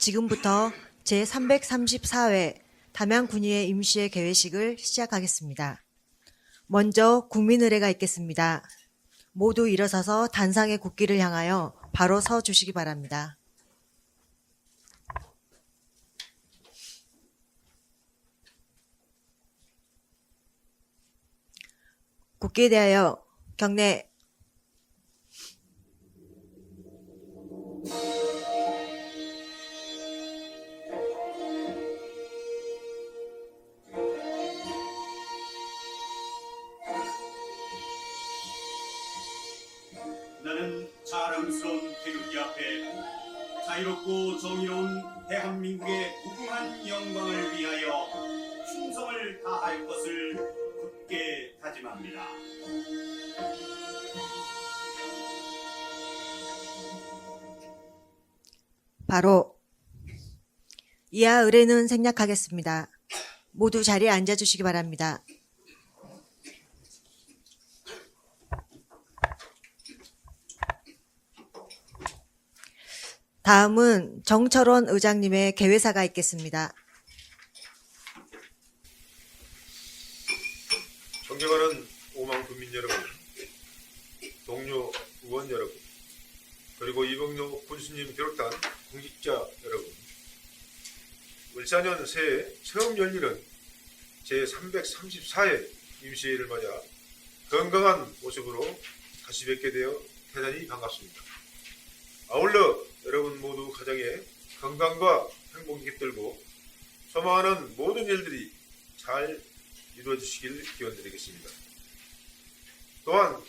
지금부터 제334회 담양군의회 임시회 개회식을 시작하겠습니다. 먼저 국민의례가 있겠습니다. 모두 일어서서 단상의 국기를 향하여 바로 서 주시기 바랍니다. 국기에 대하여 경례. 나는 자랑스러운 태극기 앞에 자유롭고 정의로운 대한민국의 무궁한 영광을 위하여 충성을 다할 것을 굳게 다짐합니다. 바로 이하 의례는 생략하겠습니다. 모두 자리에 앉아주시기 바랍니다. 다음은 정철원 의장님의 개회사가 있겠습니다. 존경하는 오만 국민 여러분, 동료 의원 여러분, 그리고 이병로 군수님 비롯한 공직자 여러분, 을사년 새해 처음 열리는 제334회 임시회를 맞아 건강한 모습으로 다시 뵙게 되어 대단히 반갑습니다. 아울러 여러분 모두 가정에 건강과 행복이 깃들고 소망하는 모든 일들이 잘 이루어지시길 기원드리겠습니다. 또한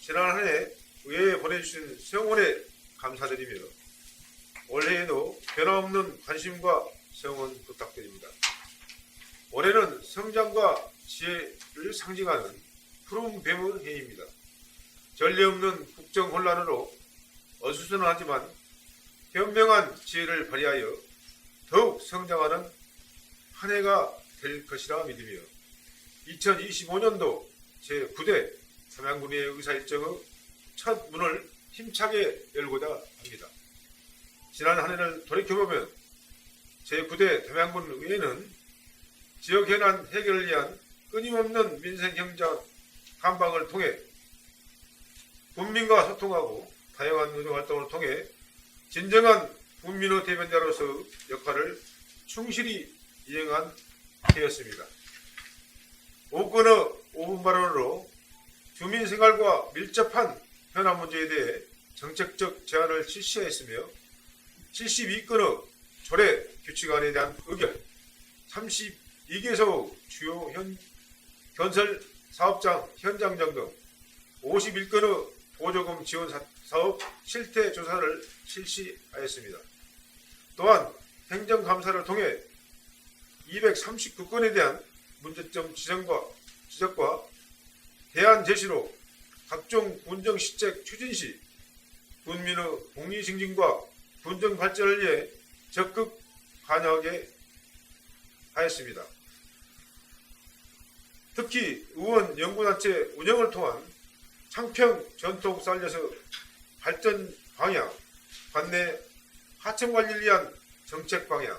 지난 한 해 의회에 보내주신 성원에 감사드리며 올해에도 변함없는 관심과 성원 부탁드립니다. 올해는 성장과 지혜를 상징하는 푸른 뱀의 해입니다. 전례 없는 국정 혼란으로 어수선하지만 현명한 지혜를 발휘하여 더욱 성장하는 한 해가 될 것이라 믿으며 2025년도 제9대 담양군의회 의사일정의 첫 문을 힘차게 열고자 합니다. 지난 한 해를 돌이켜보면 제9대 담양군 의회는 지역 현안 해결을 위한 끊임없는 민생경제 감방을 통해 국민과 소통하고 다양한 의정활동을 통해 진정한 국민의 대변자로서 역할을 충실히 이행한 해였습니다. 오건의 5분 발언으로 주민생활과 밀접한 현안 문제에 대해 정책적 제안을 실시하였으며 72건의 조례 규칙안에 대한 의결, 32개소 주요 건설 사업장 현장 점검, 51건의 보조금 지원 사업 실태 조사를 실시하였습니다. 또한 행정감사를 통해 239건에 대한 문제점 지적과 대안 제시로 각종 군정 시책 추진 시 군민의 복리 증진과 군정 발전을 위해 적극 관여하게 하였습니다. 특히 의원 연구단체 운영을 통한 창평 전통 살려서 발전 방향, 관내 하청 관리를 위한 정책 방향,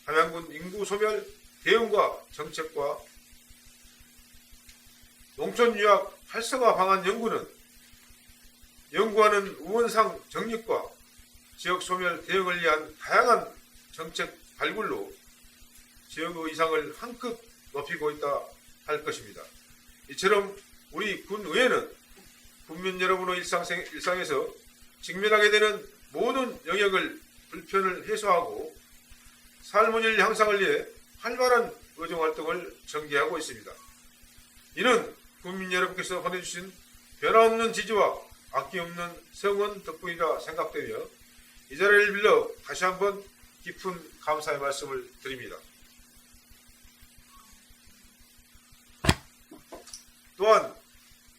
담양군 인구 소멸 대응과 정책과 농촌 유학 활성화 방안 연구는 연구하는 의원상 정립과 지역 소멸 대응을 위한 다양한 정책 발굴로 지역의 이상을 한껏 높이고 있다 할 것입니다. 이처럼 우리 군의회는 국민 여러분의 일상에서 직면하게 되는 모든 영역을 불편을 해소하고 삶의 질 향상을 위해 활발한 의정활동을 전개하고 있습니다. 이는 국민 여러분께서 보내주신 변함없는 지지와 아낌없는 성원 덕분이라 생각되며 이 자리를 빌려 다시 한번 깊은 감사의 말씀을 드립니다. 또한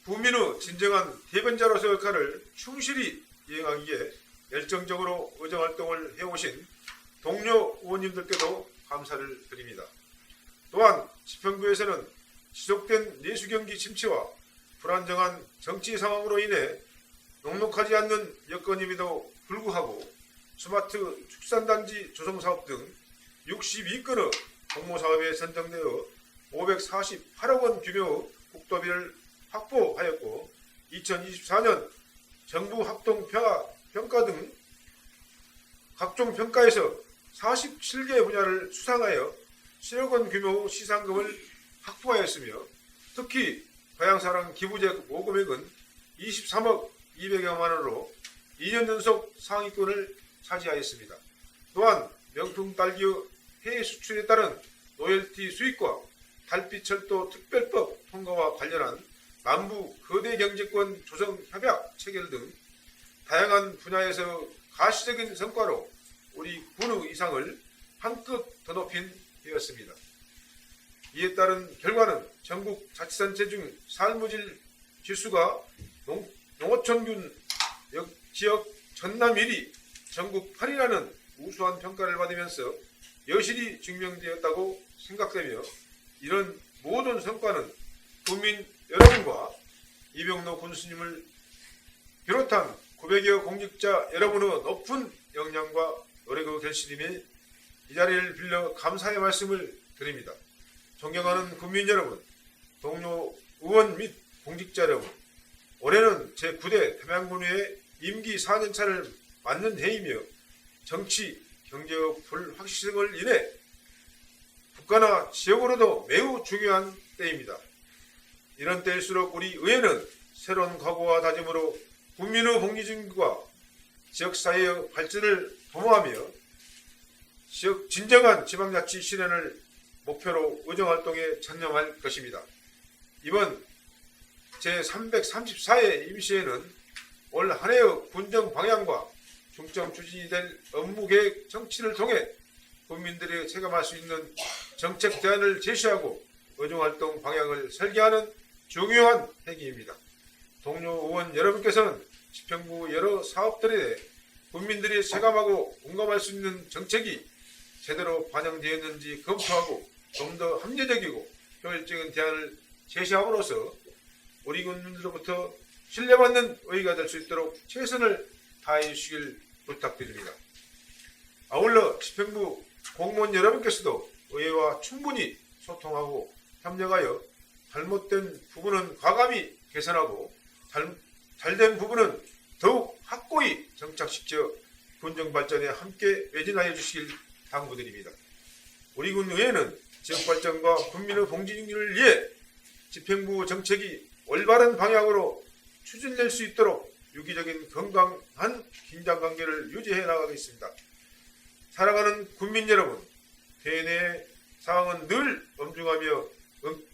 국민의 진정한 대변자로서의 역할을 충실히 이행하기에 열정적으로 의정활동을 해오신 동료 의원님들께도 감사를 드립니다. 또한 지평구에서는 지속된 내수경기 침체와 불안정한 정치 상황으로 인해 녹록하지 않는 여건임에도 불구하고 스마트 축산단지 조성사업 등 62건의 공모사업에 선정되어 548억 원 규모의 국도비를 확보하였고 2024년 정부 합동평가 등 각종 평가에서 47개 분야를 수상하여 7억 원 규모의 시상금을 확보하였으며 특히 고향사랑 기부제 모금액은 23억 200여만 원으로 2년 연속 상위권을 차지하였습니다. 또한 명품 딸기의 해외 수출에 따른 로열티 수익과 달빛철도 특별법 통과와 관련한 남부 거대 경제권 조성 협약 체결 등 다양한 분야에서 가시적인 성과로 우리 군의 이상을 한껏 더 높인 되었습니다. 이에 따른 결과는 전국 자치단체 중 삶의질 지수가 농어촌군 지역 전남 1위, 전국 8위라는 우수한 평가를 받으면서 여실히 증명되었다고 생각되며 이런 모든 성과는 국민 여러분과 이병로 군수님을 비롯한 900여 공직자 여러분의 높은 역량과 노력의 결실임에 이 자리를 빌려 감사의 말씀을 드립니다. 존경하는 국민 여러분, 동료 의원 및 공직자 여러분, 올해는 제9대 태평군의 임기 4년차를 맞는 해이며 정치, 경제의 불확실성을 인해 국가나 지역으로도 매우 중요한 때입니다. 이런 때일수록 우리 의회는 새로운 각오와 다짐으로 국민의 복리증과 지역사회의 발전을 도모하며 진정한 지방자치 실현을 목표로 의정활동에 전념할 것입니다. 이번 제334회 임시회는 올 한해의 군정 방향과 중점 추진이 될 업무계획 정치를 통해 국민들이 체감할 수 있는 정책 대안을 제시하고 의정활동 방향을 설계하는 중요한 행위입니다. 동료 의원 여러분께서는 집행부 여러 사업들에 국민들이 체감하고 공감할 수 있는 정책이 제대로 반영되었는지 검토하고 좀 더 합리적이고 효율적인 대안을 제시함으로써 우리 국민들로부터 신뢰받는 의회가 될 수 있도록 최선을 다해 주시길 부탁드립니다. 아울러 집행부 공무원 여러분께서도 의회와 충분히 소통하고 협력하여 잘못된 부분은 과감히 개선하고 잘된 부분은 더욱 확고히 정착시켜 군정 발전에 함께 매진하여 주시길 당부드립니다. 우리 군 의회는 지역 발전과 국민의 봉지를 위해 집행부 정책이 올바른 방향으로 추진될 수 있도록 유기적인 건강한 긴장관계를 유지해 나가겠습니다. 사랑하는 국민 여러분, 대내의 상황은 늘 엄중하며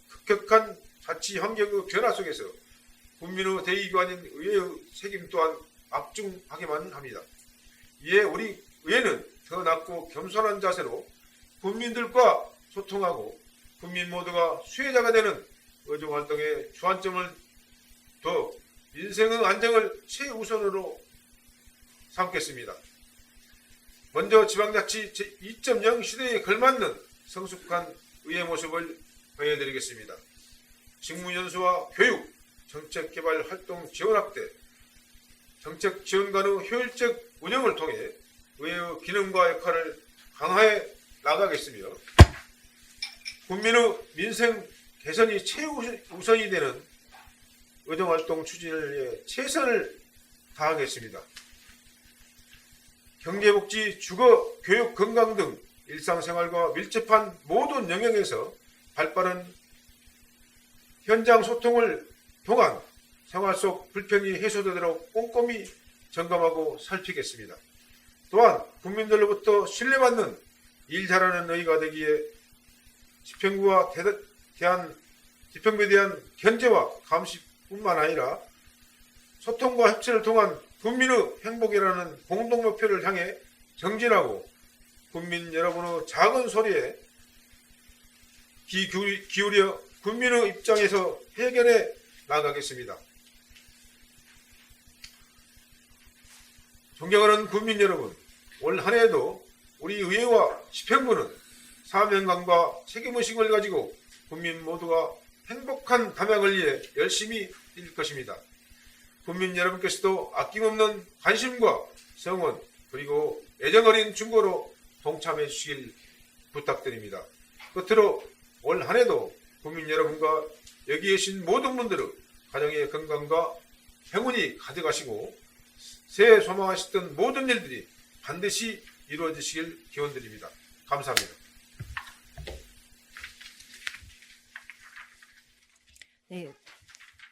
급격한 자치 환경의 변화 속에서 국민의 대의기관인 의회의 책임 또한 막중하게만 합니다. 이에 우리 의회는 더 낮고 겸손한 자세로 국민들과 소통하고 국민 모두가 수혜자가 되는 의정활동의 주안점을 더 민생의 안정을 최우선으로 삼겠습니다. 먼저 지방자치 제2.0 시대에 걸맞는 성숙한 의회 모습을 보여드리겠습니다. 직무연수와 교육, 정책개발 활동 지원 확대, 정책 지원관의 효율적 운영을 통해 의회의 기능과 역할을 강화해 나가겠으며 국민의 민생 개선이 최우선이 되는 의정활동 추진을 위해 최선을 다하겠습니다. 경제복지, 주거, 교육, 건강 등 일상생활과 밀접한 모든 영역에서 발빠른 현장 소통을 통한 생활 속 불편이 해소되도록 꼼꼼히 점검하고 살피겠습니다. 또한 국민들로부터 신뢰받는 일 잘하는 의회가 되기에 집행부에 대한 견제와 감시뿐만 아니라 소통과 협치를 통한 국민의 행복이라는 공동 목표를 향해 정진하고 국민 여러분의 작은 소리에 귀 기울여 국민의 입장에서 해결해 나가겠습니다. 존경하는 국민 여러분, 올 한 해에도 우리 의회와 집행부는 사명감과 책임의식을 가지고 국민 모두가 행복한 담양을 위해 열심히 뛸 것입니다. 국민 여러분께서도 아낌없는 관심과 성원, 그리고 애정어린 중고로 동참해 주시길 부탁드립니다. 끝으로 올 한해도 국민 여러분과 여기 계신 모든 분들의 가정의 건강과 행운이 가득하시고 새해 소망하셨던 모든 일들이 반드시 이루어지시길 기원드립니다. 감사합니다. 네,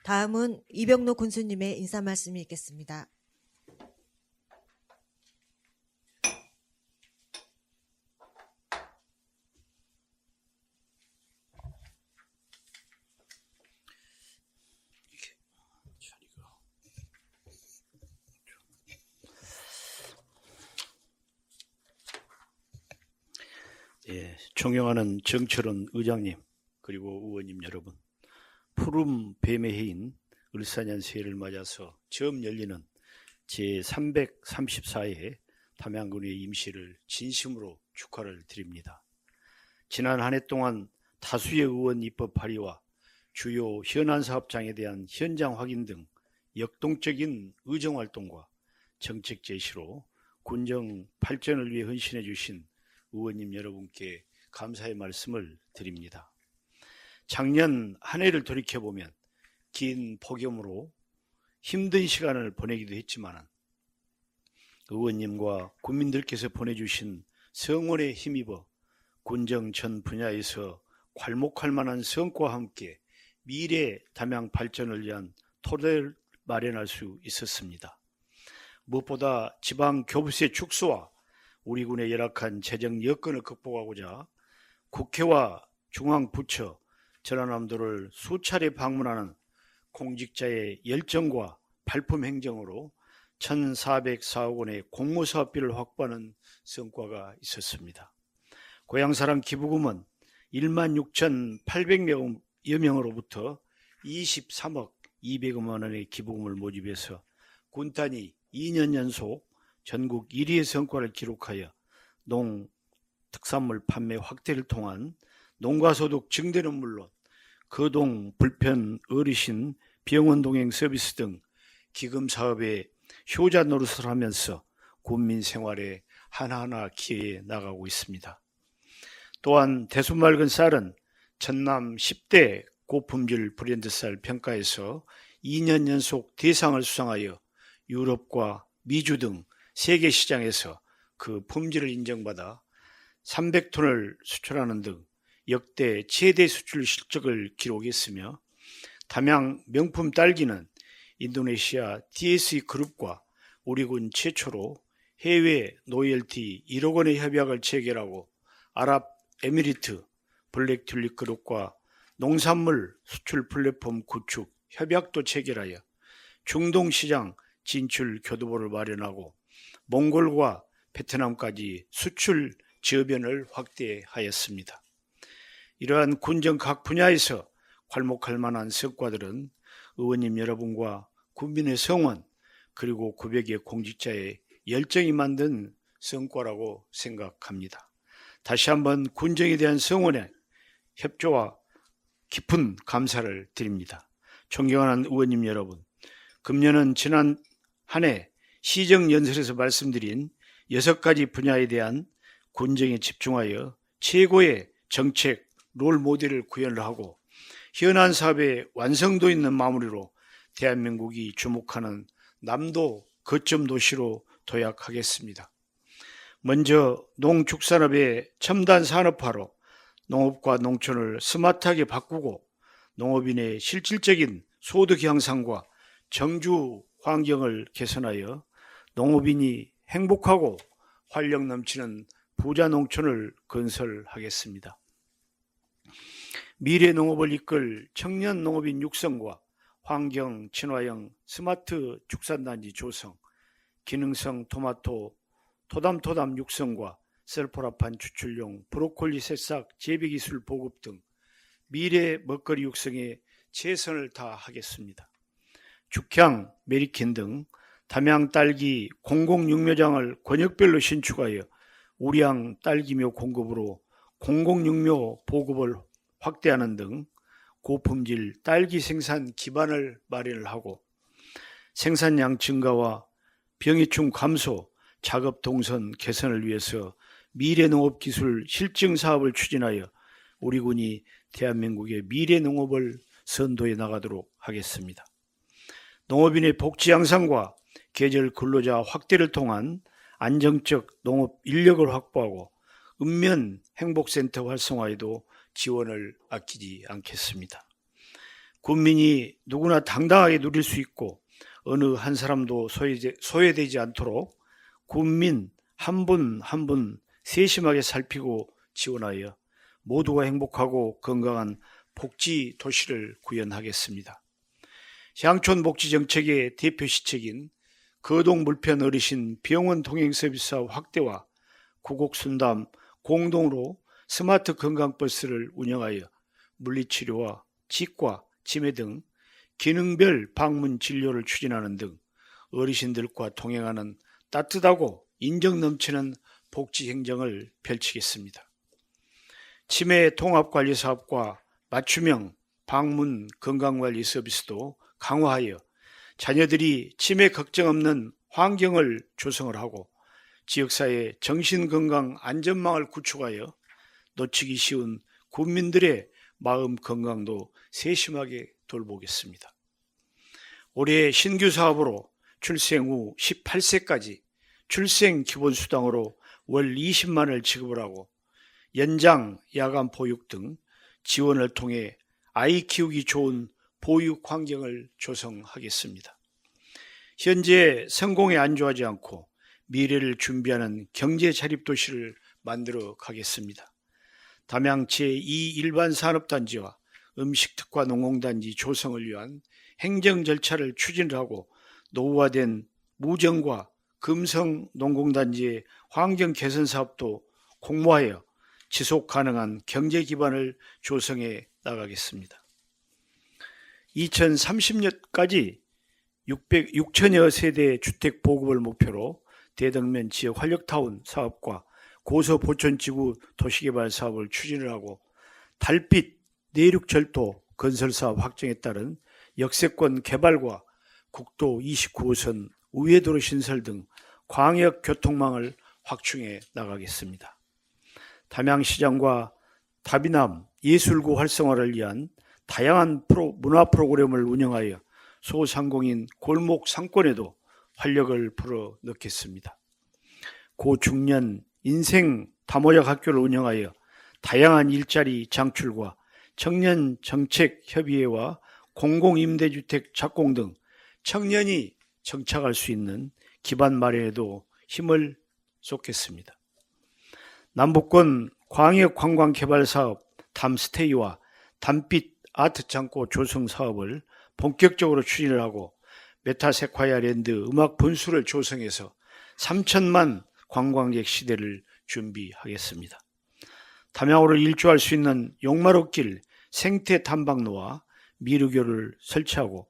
다음은 이병로 군수님의 인사 말씀이 있겠습니다. 예, 존경하는 정철원 의장님 그리고 의원님 여러분, 푸른 뱀의 해인 을사년새해를 맞아서 처음 열리는 제334회 담양군의 임시를 진심으로 축하를 드립니다. 지난 한 해 동안 다수의 의원 입법 발의와 주요 현안 사업장에 대한 현장 확인 등 역동적인 의정활동과 정책 제시로 군정 발전을 위해 헌신해 주신 의원님 여러분께 감사의 말씀을 드립니다. 작년 한 해를 돌이켜보면 긴 폭염으로 힘든 시간을 보내기도 했지만 의원님과 국민들께서 보내주신 성원에 힘입어 군정 전 분야에서 괄목할 만한 성과와 함께 미래 담양 발전을 위한 토대를 마련할 수 있었습니다. 무엇보다 지방 교부세 축소와 우리 군의 열악한 재정 여건을 극복하고자 국회와 중앙부처, 전라남도를 수차례 방문하는 공직자의 열정과 발품 행정으로 1,404억 원의 공모사업비를 확보하는 성과가 있었습니다. 고향사랑 기부금은 16,800여 명으로부터 23억 200만 원의 기부금을 모집해서 군단이 2년 연속 전국 1위의 성과를 기록하여 농특산물 판매 확대를 통한 농가소득 증대는 물론 거동, 불편, 어르신, 병원 동행 서비스 등 기금 사업에 효자 노릇을 하면서 군민 생활에 하나하나 기여해 나가고 있습니다. 또한 대수맑은 쌀은 전남 10대 고품질 브랜드 쌀 평가에서 2년 연속 대상을 수상하여 유럽과 미주 등 세계 시장에서 그 품질을 인정받아 300톤을 수출하는 등 역대 최대 수출 실적을 기록했으며 담양 명품 딸기는 인도네시아 DSE 그룹과 우리 군 최초로 해외 로열티 1억 원의 협약을 체결하고 아랍에미리트 블랙튤립 그룹과 농산물 수출 플랫폼 구축 협약도 체결하여 중동 시장 진출 교두보를 마련하고 몽골과 베트남까지 수출 저변을 확대하였습니다. 이러한 군정 각 분야에서 괄목할 만한 성과들은 의원님 여러분과 국민의 성원 그리고 900여 공직자의 열정이 만든 성과라고 생각합니다. 다시 한번 군정에 대한 성원에 협조와 깊은 감사를 드립니다. 존경하는 의원님 여러분, 금년은 지난 한 해 시정연설에서 말씀드린 6가지 분야에 대한 군정에 집중하여 최고의 정책 롤모델을 구현을 하고 현안 사업의 완성도 있는 마무리로 대한민국이 주목하는 남도 거점 도시로 도약하겠습니다. 먼저 농축산업의 첨단 산업화로 농업과 농촌을 스마트하게 바꾸고 농업인의 실질적인 소득 향상과 정주 환경을 개선하여 농업인이 행복하고 활력 넘치는 부자 농촌을 건설하겠습니다. 미래 농업을 이끌 청년 농업인 육성과 환경 친화형 스마트 축산단지 조성, 기능성 토마토 토담토담 육성과 셀포라판 추출용 브로콜리 새싹 재배기술 보급 등 미래 먹거리 육성에 최선을 다하겠습니다. 죽향, 메리캔 등 담양 딸기 공공육묘장을 권역별로 신축하여 우량 딸기묘 공급으로 공공육묘 보급을 확대하는 등 고품질 딸기 생산 기반을 마련을 하고 생산량 증가와 병해충 감소, 작업 동선 개선을 위해서 미래농업기술 실증 사업을 추진하여 우리 군이 대한민국의 미래농업을 선도해 나가도록 하겠습니다. 농업인의 복지 향상과 계절 근로자 확대를 통한 안정적 농업 인력을 확보하고 읍면 행복센터 활성화에도 지원을 아끼지 않겠습니다. 군민이 누구나 당당하게 누릴 수 있고 어느 한 사람도 소외되지 않도록 군민 한 분 한 분 세심하게 살피고 지원하여 모두가 행복하고 건강한 복지 도시를 구현하겠습니다.乡촌 복지 정책의 대표 시책인 거동 물편 어르신 병원 통행 서비스 사업 확대와 구곡 순담 공동으로 스마트 건강버스를 운영하여 물리치료와 치과, 치매 등 기능별 방문 진료를 추진하는 등 어르신들과 동행하는 따뜻하고 인정 넘치는 복지 행정을 펼치겠습니다. 치매 통합관리 사업과 맞춤형 방문 건강관리 서비스도 강화하여 자녀들이 치매 걱정 없는 환경을 조성을 하고 지역사회 정신건강 안전망을 구축하여 놓치기 쉬운 국민들의 마음 건강도 세심하게 돌보겠습니다. 올해 신규 사업으로 출생 후 18세까지 출생 기본수당으로 월 20만 원을 지급을 하고 연장 야간 보육 등 지원을 통해 아이 키우기 좋은 보육 환경을 조성하겠습니다. 현재 성공에 안주하지 않고 미래를 준비하는 경제 자립 도시를 만들어 가겠습니다. 담양 제2 일반산업단지와 음식특화 농공단지 조성을 위한 행정 절차를 추진하고 노후화된 무정과 금성 농공단지의 환경 개선 사업도 공모하여 지속 가능한 경제 기반을 조성해 나가겠습니다. 2030년까지 6천여 세대 주택 보급을 목표로 대덕면 지역 활력타운 사업과 고서보천지구 도시개발 사업을 추진을 하고 달빛 내륙절도 건설 사업 확정에 따른 역세권 개발과 국도 29호선 우회도로 신설 등 광역 교통망을 확충해 나가겠습니다. 담양시장과 다비남 예술구 활성화를 위한 다양한 문화 프로그램을 운영하여 소상공인 골목 상권에도 활력을 불어넣겠습니다. 고중년 인생 다모작 학교를 운영하여 다양한 일자리 창출과 청년 정책 협의회와 공공임대주택 착공 등 청년이 정착할 수 있는 기반 마련에도 힘을 쏟겠습니다. 남북권 광역관광개발사업 담스테이와 담빛 아트창고 조성 사업을 본격적으로 추진을 하고 메타세콰이아 랜드 음악 분수를 조성해서 3천만 관광객 시대를 준비하겠습니다. 담양으로 일주할 수 있는 용마로길 생태 탐방로와 미르교를 설치하고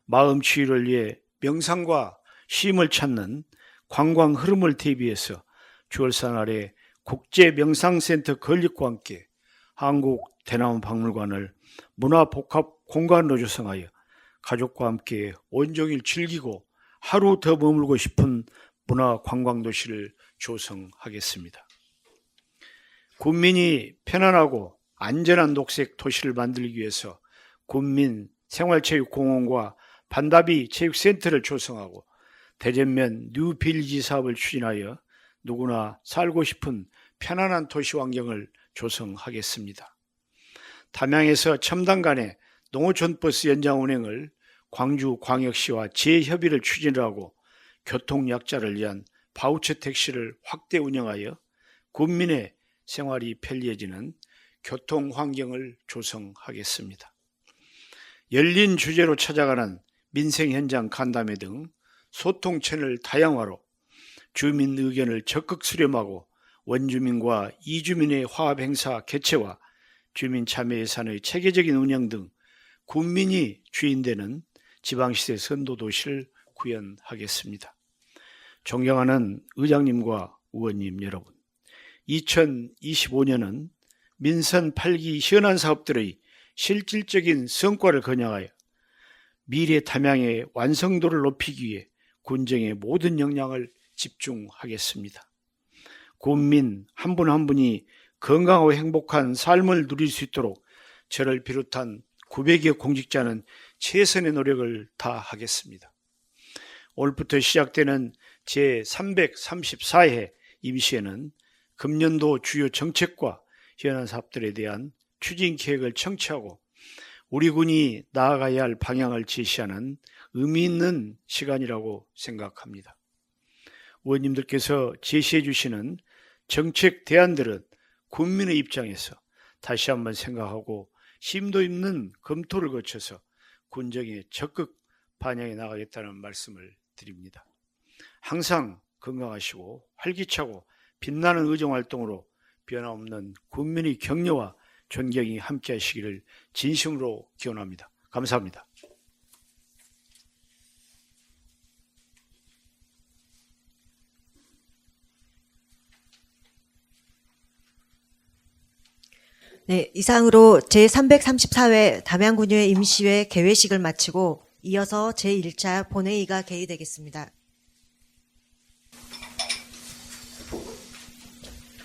마음 치유를 위해 명상과 쉼을 찾는 관광 흐름을 대비해서 주얼산 아래 국제 명상센터 건립과 함께 한국 대나무 박물관을 문화복합 공간으로 조성하여 가족과 함께 온종일 즐기고 하루 더 머물고 싶은 문화관광도시를 조성하겠습니다. 군민이 편안하고 안전한 녹색 도시를 만들기 위해서 군민 생활체육공원과 반다비 체육센터를 조성하고 대전면 뉴빌리지 사업을 추진하여 누구나 살고 싶은 편안한 도시 환경을 조성하겠습니다. 담양에서 첨단 간의 농어촌버스 연장 운행을 광주광역시와 재협의를 추진하고 교통약자를 위한 바우처 택시를 확대 운영하여 군민의 생활이 편리해지는 교통 환경을 조성하겠습니다. 열린 주제로 찾아가는 민생 현장 간담회 등 소통 채널 다양화로 주민 의견을 적극 수렴하고 원주민과 이주민의 화합 행사 개최와 주민 참여 예산의 체계적인 운영 등 군민이 주인되는 지방시대 선도도시를 구현하겠습니다. 존경하는 의장님과 의원님 여러분, 2025년은 민선 8기 현안 사업들의 실질적인 성과를 건양하여 미래 담양의 완성도를 높이기 위해 군정의 모든 역량을 집중하겠습니다. 국민 한 분 한 분이 건강하고 행복한 삶을 누릴 수 있도록 저를 비롯한 900여 공직자는 최선의 노력을 다하겠습니다. 오늘부터 시작되는 제334회 임시회는 금년도 주요 정책과 현안 사업들에 대한 추진 계획을 청취하고 우리 군이 나아가야 할 방향을 제시하는 의미 있는 시간이라고 생각합니다. 의원님들께서 제시해 주시는 정책 대안들은 국민의 입장에서 다시 한번 생각하고 심도 있는 검토를 거쳐서 군정에 적극 반영해 나가겠다는 말씀을 드립니다. 항상 건강하시고 활기차고 빛나는 의정활동으로 변함없는 국민의 격려와 존경이 함께하시기를 진심으로 기원합니다. 감사합니다. 네, 이상으로 제334회 담양군유회 임시회 개회식을 마치고 이어서 제1차 본회의가 개의되겠습니다.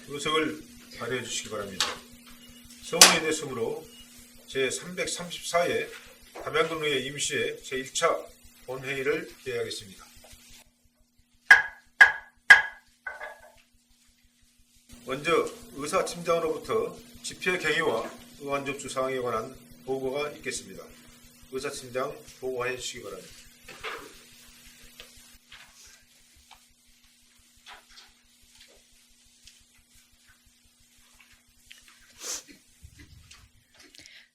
의석을 발휘해 주시기 바랍니다. 성원이 됐으므로 제334회 담양군의회 임시회 제1차 본회의를 개회하겠습니다. 먼저 의사팀장으로부터 집회 경위와 의원 접수 사항에 관한 보고가 있겠습니다. 의사팀장 보고해 주시기 바랍니다.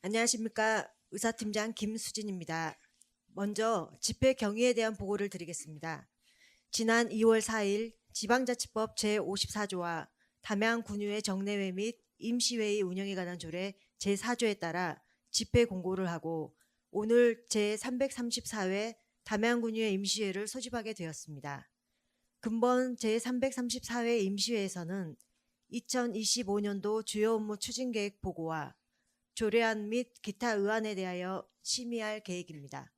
안녕하십니까. 의사팀장 김수진입니다. 먼저 집회 경위에 대한 보고를 드리겠습니다. 지난 2월 4일 지방자치법 제54조와 담양군유회 정례회 및 임시회의 운영에 관한 조례 제4조에 따라 집회 공고를 하고 오늘 제334회 담양군유회 임시회를 소집하게 되었습니다. 근본 제334회 임시회에서는 2025년도 주요 업무 추진계획 보고와 조례안 및 기타 의안에 대하여 심의할 계획입니다.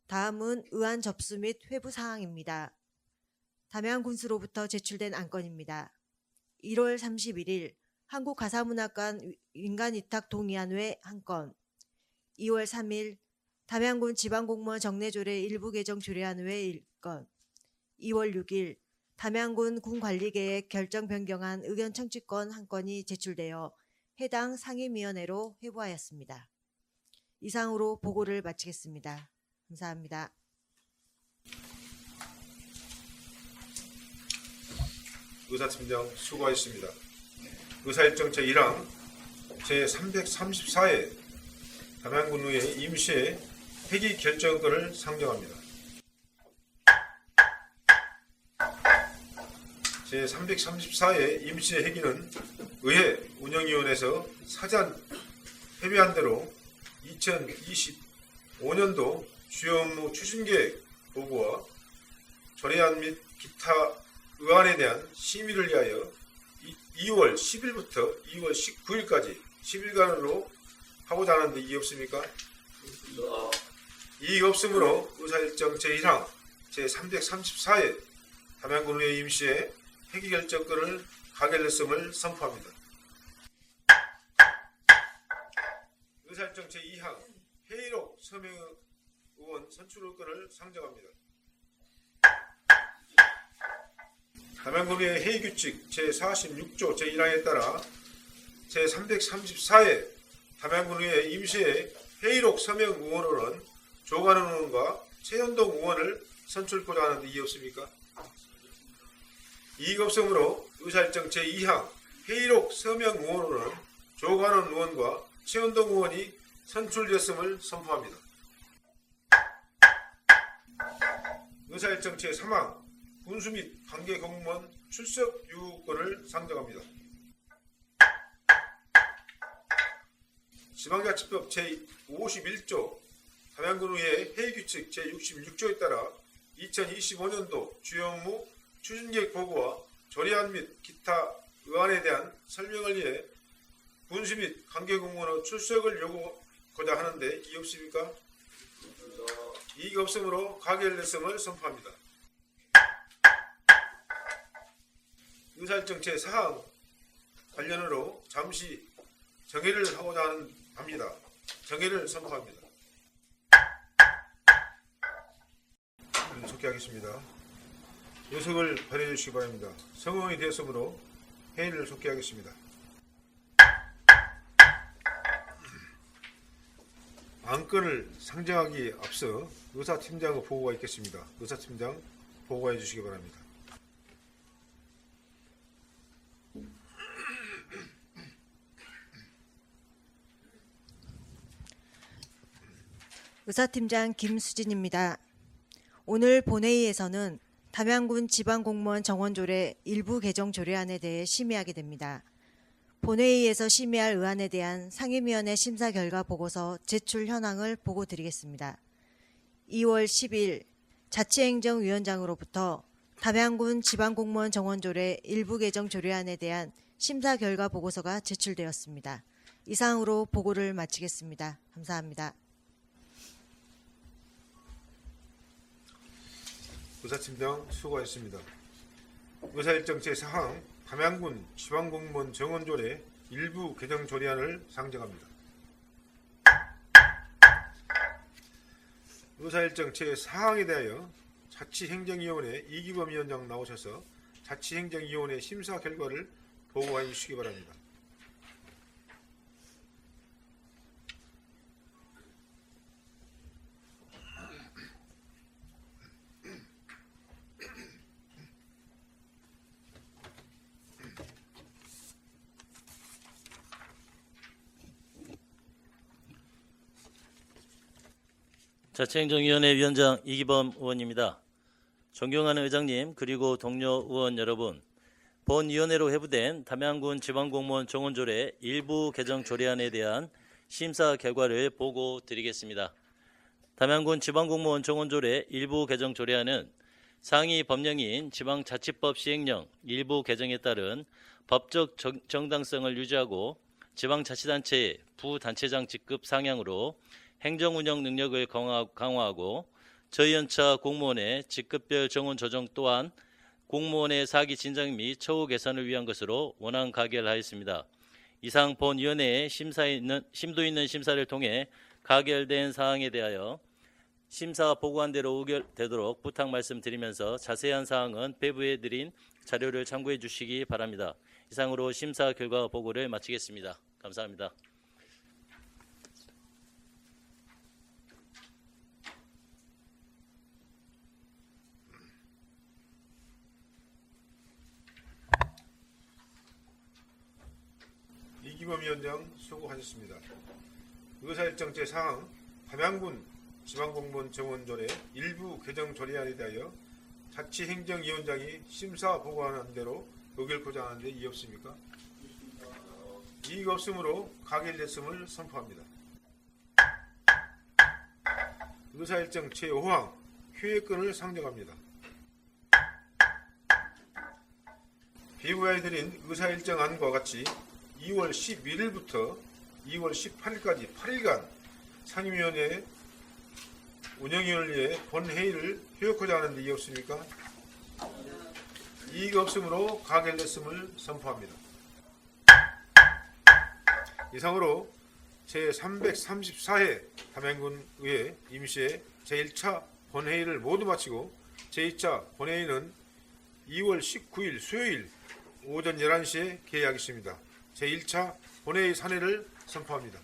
다음은 의안 접수 및 회부 사항입니다. 담양군수로부터 제출된 안건입니다. 1월 31일 한국가사문학관 인간위탁 동의안회 1건, 2월 3일 담양군 지방공무원 정례조례 일부 개정 조례안회 1건, 2월 6일 담양군 군관리계획 결정 변경안 의견 청취권 1건이 제출되어 해당 상임위원회로 회부하였습니다. 이상으로 보고를 마치겠습니다. 감사합니다. 의사팀장 수고하셨습니다. 의사일정 제1항 제334회 담양군의회 임시회 회기 결정권을 상정합니다. 제334회 임시회 회기는 의회 운영위원회에서 사전 협의한 대로 2025년도 주요 업무 추진계획 보고와 조례안 및 기타 의안에 대한 심의를 위하여 2월 10일부터 2월 19일까지 10일간으로 하고자 하는데 이의 없습니까? 이의 없으므로 의사일정 제1항 제334회 담양군의회 임시회 회기결정권을 가결했음을 선포합니다. 의사일정 제2항 회의록 서명 의원 선출권을 상정합니다. 담양군의회 회의규칙 제46조 제1항에 따라 제334회 담양군의회 임시회 회의록 서명 의원으로는 조관원 의원과 최현동 의원을 선출하고자 하는데 이의 없습니까? 이의가 없으므로 의사일정 제2항 회의록 서명 의원으로는 조관원 의원과 최현동 의원이 선출되었음을 선포합니다. 의사일정 제3항 군수 및 관계 공무원 출석 유효권을 상정합니다. 지방자치법 제51조 담양군의회 회의규칙 제66조에 따라 2025년도 주요 업무 추진계획 보고와 조례안 및 기타 의안에 대한 설명을 위해 군수 및 관계 공무원의 출석을 요구하고자 하는데 이의 없습니까? 이의가 없으므로 가결됐음을 선포합니다. 의사일정 제4항 관련으로 잠시 정회를 하고자 합니다. 정회를 선포합니다. 속기하겠습니다. 요석을 발휘해 주시기 바랍니다. 성원이 되었으므로 회의를 속기하겠습니다. 안건을 상정하기에 앞서 의사팀장의 보고가 있겠습니다. 의사팀장 보고해 주시기 바랍니다. 의사팀장 김수진입니다. 오늘 본회의에서는 담양군 지방공무원 정원조례 일부 개정 조례안에 대해 심의하게 됩니다. 본회의에서 심의할 의안에 대한 상임위원회 심사 결과 보고서 제출 현황을 보고드리겠습니다. 2월 10일 자치행정위원장으로부터 담양군 지방공무원 정원조례 일부 개정 조례안에 대한 심사 결과 보고서가 제출되었습니다. 이상으로 보고를 마치겠습니다. 감사합니다. 의사팀장 수고하셨습니다. 의사일정 제4항 담양군 지방공무원 정원조례 일부 개정 조례안을 상정합니다. 의사일정 제4항에 대하여 자치행정위원회 이기범 위원장 나오셔서 자치행정위원회 심사 결과를 보고해 주시기 바랍니다. 자치행정위원회 위원장 이기범 의원입니다. 존경하는 의장님 그리고 동료 의원 여러분, 본위원회로 회부된 담양군 지방공무원 정원조례 일부 개정 조례안에 대한 심사 결과를 보고 드리겠습니다. 담양군 지방공무원 정원조례 일부 개정 조례안은 상위 법령인 지방자치법 시행령 일부 개정에 따른 법적 정당성을 유지하고 지방자치단체의 부단체장 직급 상향으로 행정운영 능력을 강화하고 저연차 공무원의 직급별 정원 조정 또한 공무원의 사기 진작 및 처우 개선을 위한 것으로 원안 가결하였습니다. 이상 본위원회의 심도 있는 심사를 통해 가결된 사항에 대하여 심사 보고한 대로 의결되도록 부탁 말씀드리면서 자세한 사항은 배부해 드린 자료를 참고해 주시기 바랍니다. 이상으로 심사 결과 보고를 마치겠습니다. 감사합니다. 이기범 위원장 수고하셨습니다. 의사일정 제4항 담양군 지방공무원 정원조례 일부 개정 조례안에 대하여 자치행정위원장이 심사 보고하는 대로 의결코자 하는데 이의 없습니까? 이의가 없으므로 가결됐음을 선포합니다. 의사일정 제5항 효예권을 상정합니다. 비부하여드린 의사일정안과 같이 2월 11일부터 2월 18일까지 8일간 상임위원회 운영위원을 위해 본회의를 효력하자 하는 데 이의 없습니까? 이의가 없으므로 가결됐음을 선포합니다. 이상으로 제334회 담양군의회 임시회 제1차 본회의를 모두 마치고 제2차 본회의는 2월 19일 수요일 오전 11시에 개회하겠습니다. 제1차 본회의 산회를 선포합니다.